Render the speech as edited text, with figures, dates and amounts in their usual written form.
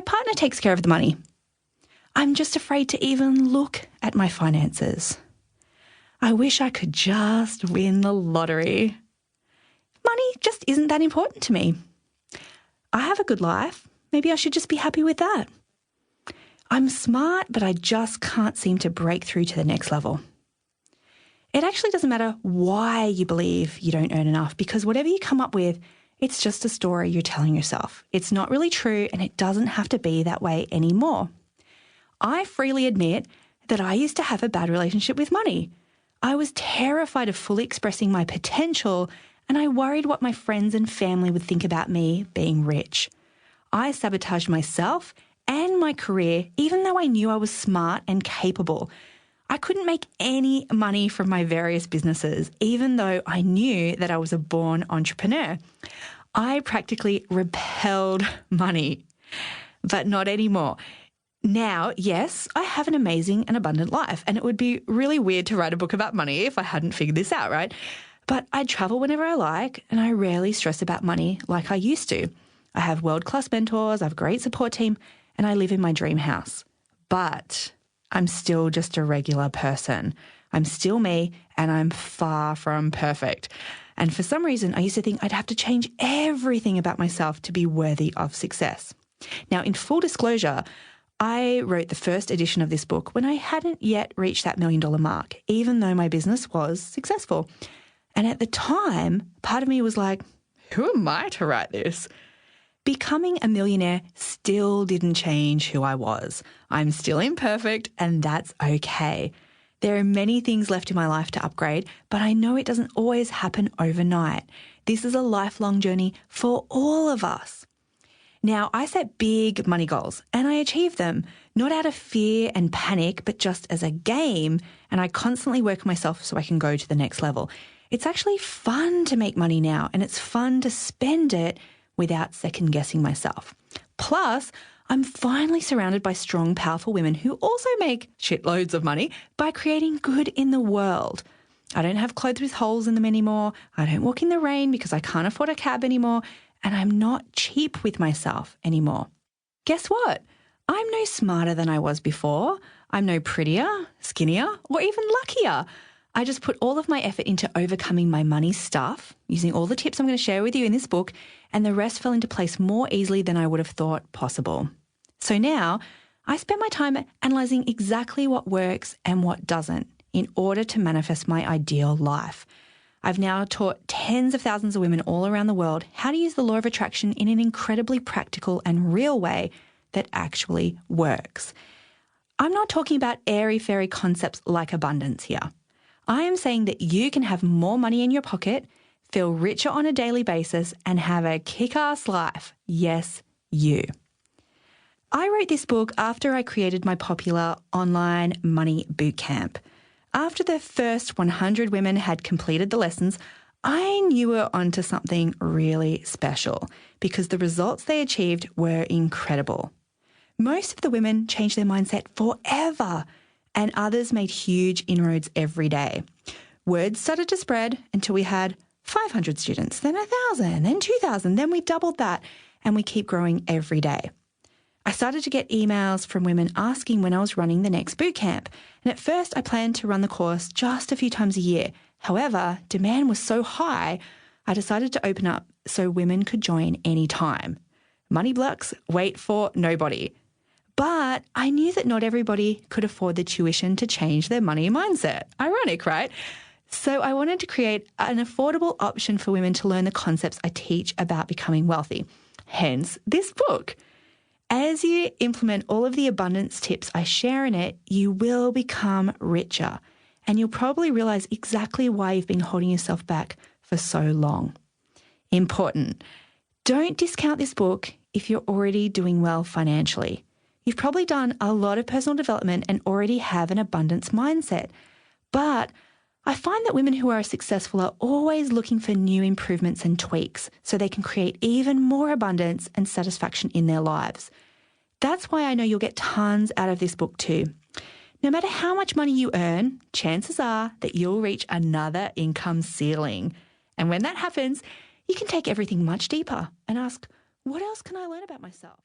My partner takes care of the money. I'm just afraid to even look at my finances. I wish I could just win the lottery. Money just isn't that important to me. I have a good life. Maybe I should just be happy with that. I'm smart, but I just can't seem to break through to the next level. It actually doesn't matter why you believe you don't earn enough, because whatever you come up with, it's just a story you're telling yourself. It's not really true, and it doesn't have to be that way anymore. I freely admit that I used to have a bad relationship with money. I was terrified of fully expressing my potential, and I worried what my friends and family would think about me being rich. I sabotaged myself and my career, even though I knew I was smart and capable. I couldn't make any money from my various businesses, even though I knew that I was a born entrepreneur. I practically repelled money, but not anymore. Now, yes, I have an amazing and abundant life, and it would be really weird to write a book about money if I hadn't figured this out, right? But I travel whenever I like, and I rarely stress about money like I used to. I have world-class mentors, I have a great support team, and I live in my dream house. But I'm still just a regular person. I'm still me, and I'm far from perfect. And for some reason, I used to think I'd have to change everything about myself to be worthy of success. Now, in full disclosure, I wrote the first edition of this book when I hadn't yet reached that $1 million mark, even though my business was successful. And at the time, part of me was like, who am I to write this? Becoming a millionaire still didn't change who I was. I'm still imperfect, and that's okay. There are many things left in my life to upgrade, but I know it doesn't always happen overnight. This is a lifelong journey for all of us. Now, I set big money goals, and I achieve them, not out of fear and panic, but just as a game, and I constantly work myself so I can go to the next level. It's actually fun to make money now, and it's fun to spend it without second-guessing myself. Plus, I'm finally surrounded by strong, powerful women who also make shitloads of money by creating good in the world. I don't have clothes with holes in them anymore. I don't walk in the rain because I can't afford a cab anymore. And I'm not cheap with myself anymore. Guess what? I'm no smarter than I was before. I'm no prettier, skinnier, or even luckier. I just put all of my effort into overcoming my money stuff, using all the tips I'm going to share with you in this book, and the rest fell into place more easily than I would have thought possible. So now I spend my time analysing exactly what works and what doesn't in order to manifest my ideal life. I've now taught tens of thousands of women all around the world how to use the law of attraction in an incredibly practical and real way that actually works. I'm not talking about airy-fairy concepts like abundance here. I am saying that you can have more money in your pocket, feel richer on a daily basis, and have a kick-ass life. Yes, you. I wrote this book after I created my popular online money bootcamp. After the first 100 women had completed the lessons, I knew we were onto something really special because the results they achieved were incredible. Most of the women changed their mindset forever, and others made huge inroads every day. Word started to spread until we had 500 students, then 1,000, then 2,000, then we doubled that, and we keep growing every day. I started to get emails from women asking when I was running the next bootcamp, and at first I planned to run the course just a few times a year. However, demand was so high, I decided to open up so women could join any time. Money blocks wait for nobody. But I knew that not everybody could afford the tuition to change their money mindset. Ironic, right? So I wanted to create an affordable option for women to learn the concepts I teach about becoming wealthy. Hence this book. As you implement all of the abundance tips I share in it, you will become richer, and you'll probably realize exactly why you've been holding yourself back for so long. Important. Don't discount this book if you're already doing well financially. You've probably done a lot of personal development and already have an abundance mindset. But I find that women who are successful are always looking for new improvements and tweaks so they can create even more abundance and satisfaction in their lives. That's why I know you'll get tons out of this book too. No matter how much money you earn, chances are that you'll reach another income ceiling. And when that happens, you can take everything much deeper and ask, what else can I learn about myself?